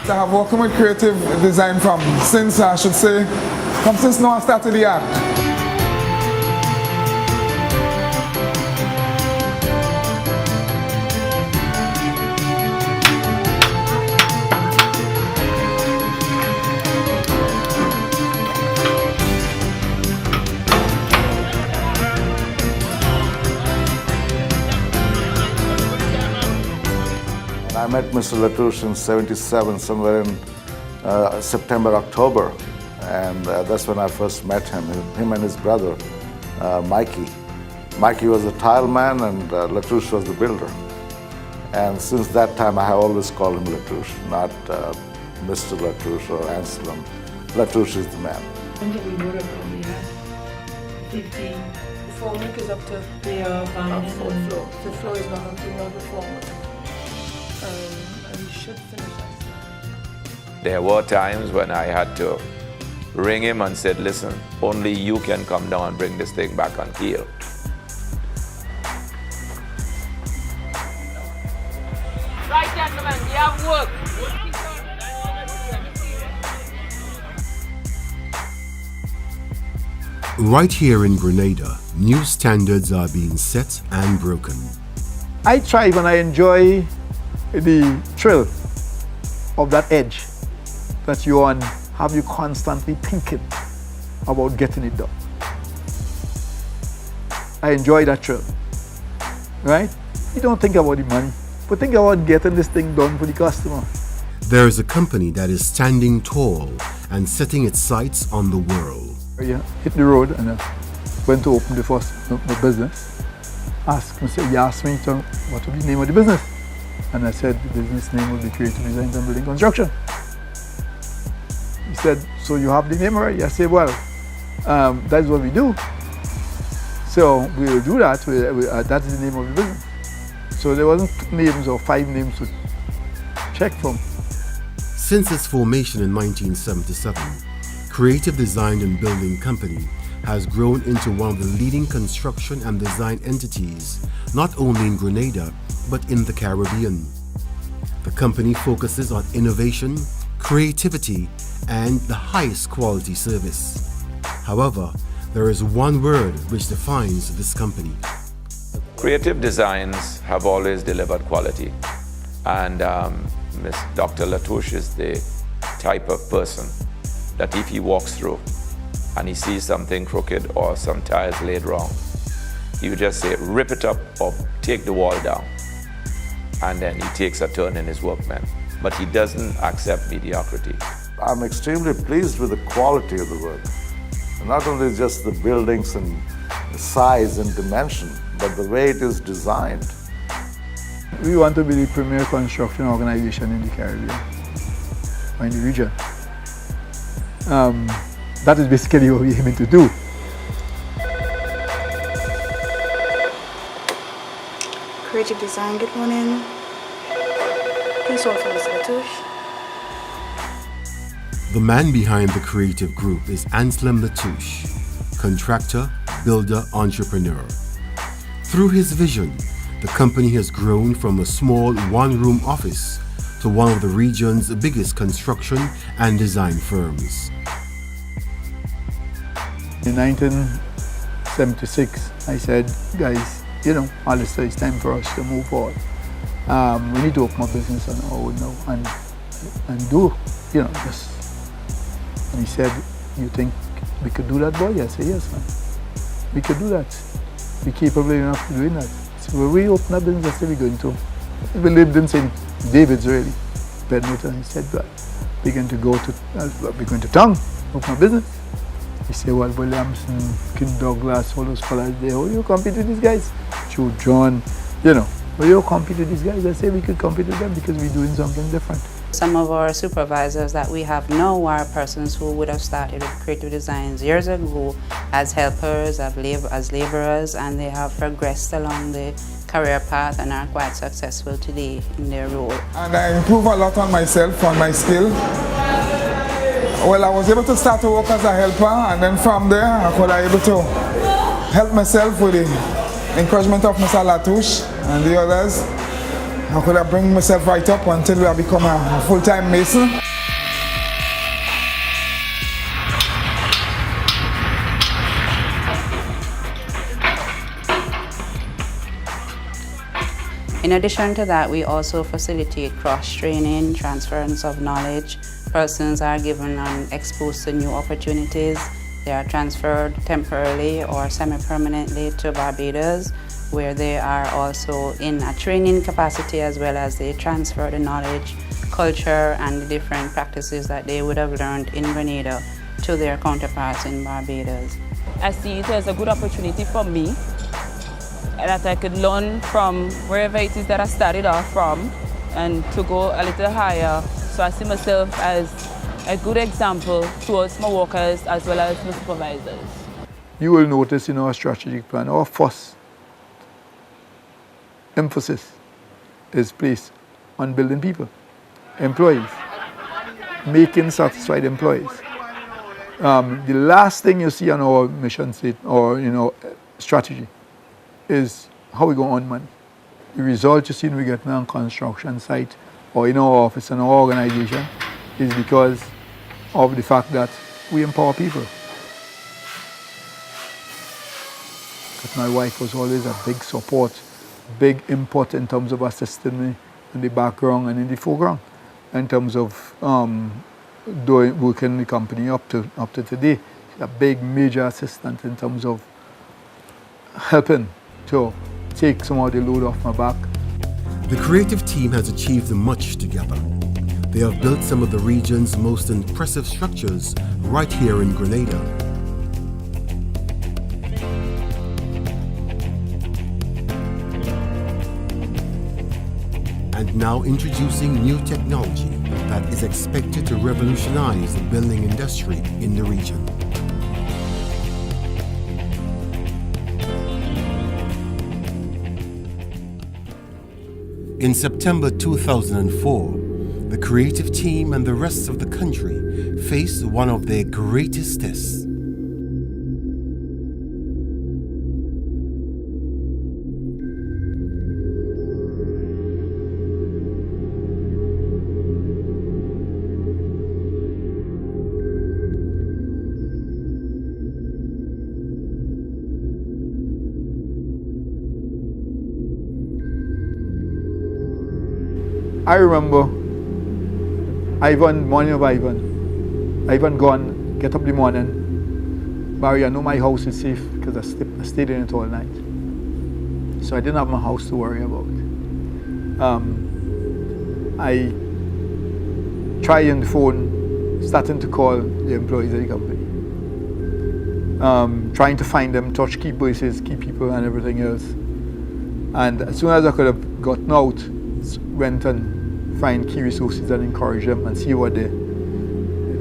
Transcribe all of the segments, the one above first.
I have working with creative design since now I started the act. I met Mr. LaTouche in '77, somewhere in September, October, and that's when I first met him and his brother, Mikey. Mikey was the tile man and LaTouche was the builder. And since that time, I have always called him LaTouche, not Mr. LaTouche or Anselm. LaTouche is the man. When did we go to probably have 15? The formwork is up to the fourth floor. The floor is not up to the formwork. And we should finish that. There were times when I had to ring him and said, listen, only you can come down and bring this thing back on keel. Right, gentlemen, we have work. Right here in Grenada, new standards are being set and broken. I thrive and I enjoy the thrill of that edge that you're on, have you constantly thinking about getting it done. I enjoy that thrill, right? You don't think about the money, but think about getting this thing done for the customer. There is a company that is standing tall and setting its sights on the world. Yeah, hit the road and went to open the business. He asked me what would be the name of the business. And I said the business name would be Creative Design and Building Construction. He said, so you have the name already? I said, well, that's what we do. So we will do that. That is the name of the business. So there wasn't 2 names or 5 names to check from. Since its formation in 1977, Creative Design and Building Company has grown into one of the leading construction and design entities, not only in Grenada, but in the Caribbean. The company focuses on innovation, creativity, and the highest quality service. However, there is one word which defines this company. Creative Designs have always delivered quality. And Dr. LaTouche is the type of person that if he walks through and he sees something crooked or some tiles laid wrong, he would just say, rip it up or take the wall down. And then he takes a turn in his workmen. But he doesn't accept mediocrity. I'm extremely pleased with the quality of the work. Not only just the buildings and the size and dimension, but the way it is designed. We want to be the premier construction organization in the Caribbean, or in the region. That is basically what we're aiming to do. Creative Design, good morning. Please hold for Mr. LaTouche. The man behind the creative group is Anselm LaTouche, contractor, builder, entrepreneur. Through his vision, the company has grown from a small one-room office to one of the region's biggest construction and design firms. In 1976, I said, guys, Alistair, it's time for us to move forward. We need to open a business on our own now and do, just. And he said, you think we could do that, boy? I said, yes, man. We could do that. We're capable enough of doing that. So when we open a business, I said, we're going to. We lived in St. David's, really, Bedminton. He said, well, we're going to town, open a business. He said, well, Williamson, King Douglas, all those fellas there, oh, you compete with these guys? Joe John, well, you compete with these guys? I said we could compete with them because we're doing something different. Some of our supervisors that we have now are persons who would have started with Creative Designs years ago as helpers, as laborers, and they have progressed along the career path and are quite successful today in their role. And I improve a lot on myself, on my skill. Well, I was able to start to work as a helper, and then from there I was able to help myself with the encouragement of Mr. LaTouche and the others. I could have bring myself right up until I become a full-time mason. In addition to that, we also facilitate cross-training, transference of knowledge. Persons are given and exposed to new opportunities. They are transferred temporarily or semi-permanently to Barbados, where they are also in a training capacity, as well as they transfer the knowledge, culture, and the different practices that they would have learned in Grenada to their counterparts in Barbados. I see it as a good opportunity for me that I could learn from wherever it is that I started off from and to go a little higher. So I see myself as a good example towards my workers as well as my supervisors. You will notice in our strategic plan, our first emphasis is placed on building people, employees, making satisfied employees. The last thing you see on our mission statement or strategy is how we go on money. The result you see when we get on a construction site or in our office and our organization is because of the fact that we empower people. But my wife was always a big support, big input in terms of assisting me in the background and in the foreground, in terms of working the company up to today. She's a big major assistant in terms of helping to take some of the load off my back. The creative team has achieved much together. They have built some of the region's most impressive structures right here in Grenada. And now introducing new technology that is expected to revolutionize the building industry in the region. In September 2004, the creative team and the rest of the country faced one of their greatest tests. I remember morning of Ivan gone, get up in the morning. Barry, I know my house is safe because I stayed in it all night. So I didn't have my house to worry about. I tried on the phone, starting to call the employees of the company. Trying to find them, touch key places, key people and everything else. And as soon as I could have gotten out, went and find key resources and encourage them and see what the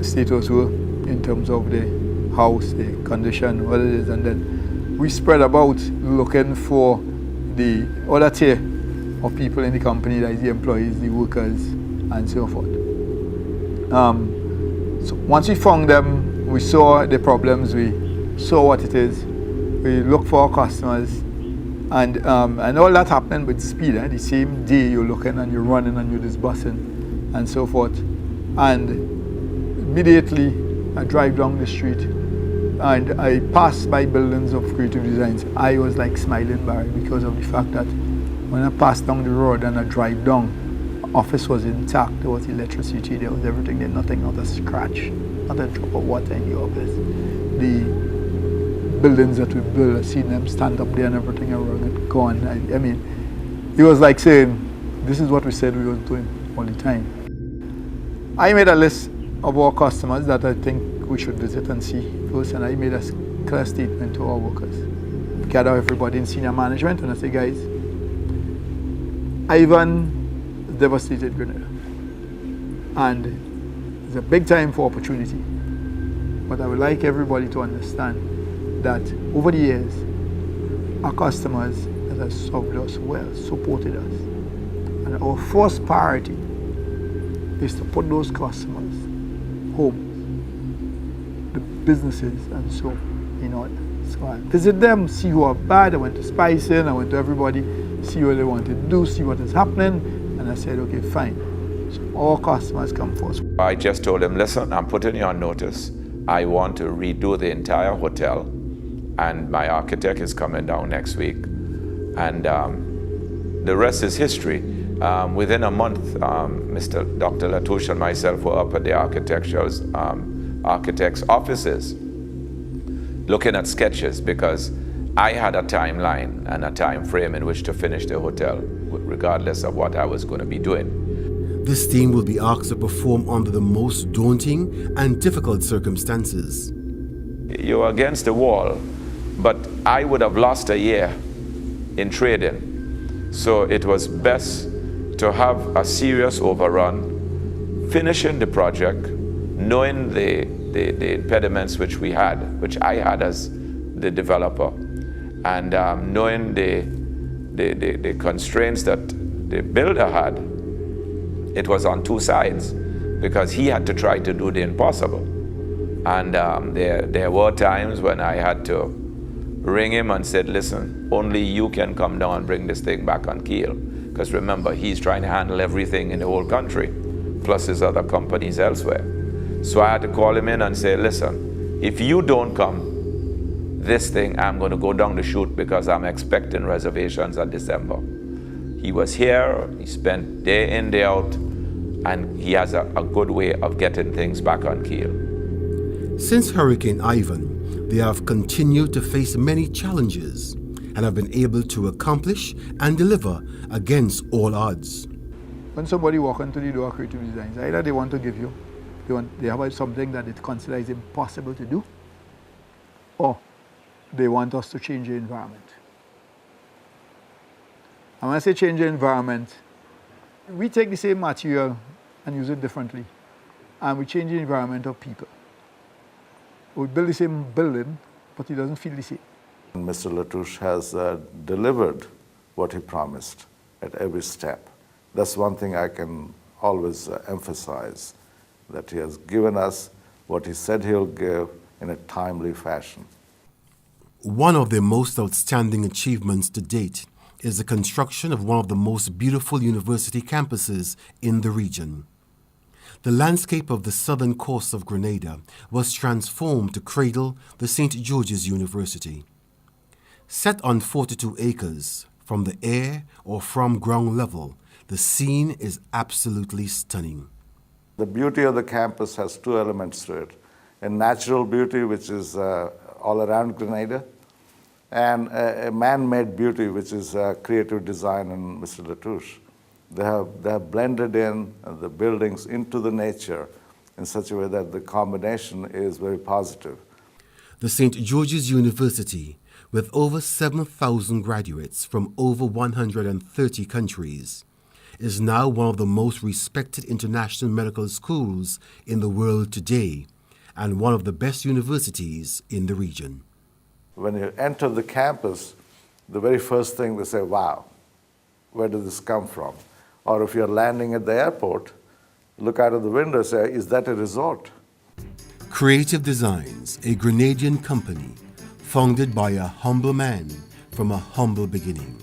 status were in terms of the house, the condition, what it is, and then we spread about looking for the other tier of people in the company, that is the employees, the workers, and so forth. So once we found them, we saw the problems, we saw what it is, we looked for our customers, and all that happened with speed. The same day you're looking and you're running and you're disbursing and so forth. And immediately I drive down the street and I pass by buildings of creative designs. I was like smiling, Barry, because of the fact that when I passed down the road and I drive down, the office was intact. There was electricity, there was everything there, nothing, not a scratch, not a drop of water in the office. The buildings that we built, I've seen them stand up there and everything around it gone. I mean, it was like saying, this is what we said we were doing all the time. I made a list of our customers that I think we should visit and see first, and I made a clear statement to our workers. Gather everybody in senior management and I say, guys, Ivan devastated Grenada. And it's a big time for opportunity. But I would like everybody to understand that over the years, our customers that have served us well, supported us. And our first priority is to put those customers, homes, the businesses and so in order. So I visit them, see who are bad. I went to Spicing, I went to everybody, see what they want to do, see what is happening. And I said, okay, fine. So all customers come first. I just told him, listen, I'm putting you on notice. I want to redo the entire hotel, and my architect is coming down next week. And the rest is history. Within a month, Dr. LaTouche and myself were up at the architect's offices looking at sketches, because I had a timeline and a time frame in which to finish the hotel, regardless of what I was going to be doing. This team will be asked to perform under the most daunting and difficult circumstances. You're against the wall, but I would have lost a year in trading. So it was best to have a serious overrun, finishing the project, knowing the impediments which we had, which I had as the developer, and knowing the constraints that the builder had. It was on two sides, because he had to try to do the impossible. And there were times when I had to ring him and said, listen, only you can come down and bring this thing back on keel. Because remember, he's trying to handle everything in the whole country, plus his other companies elsewhere. So I had to call him in and say, listen, if you don't come, this thing, I'm going to go down the chute, because I'm expecting reservations in December. He was here, he spent day in, day out, and he has a good way of getting things back on keel. Since Hurricane Ivan, they have continued to face many challenges and have been able to accomplish and deliver against all odds. When somebody walks into the door of Creative Designs, either they want to give you, they have something that it considers impossible to do, or they want us to change the environment. And when I say change the environment, we take the same material and use it differently, and we change the environment of people. We build the same building, but it doesn't feel the same. Mr. LaTouche has delivered what he promised at every step. That's one thing I can always emphasize, that he has given us what he said he'll give in a timely fashion. One of their most outstanding achievements to date is the construction of one of the most beautiful university campuses in the region. The landscape of the southern coast of Grenada was transformed to cradle the St. George's University. Set on 42 acres, from the air or from ground level, the scene is absolutely stunning. The beauty of the campus has two elements to it: a natural beauty, which is all around Grenada, and a man-made beauty, which is creative design and Mr. LaTouche. They have blended in the buildings into the nature in such a way that the combination is very positive. The St. George's University, with over 7,000 graduates from over 130 countries, is now one of the most respected international medical schools in the world today, and one of the best universities in the region. When you enter the campus, the very first thing they say, wow, where did this come from? Or if you're landing at the airport, look out of the window and say, is that a resort? Creative Designs, a Grenadian company, founded by a humble man from a humble beginning.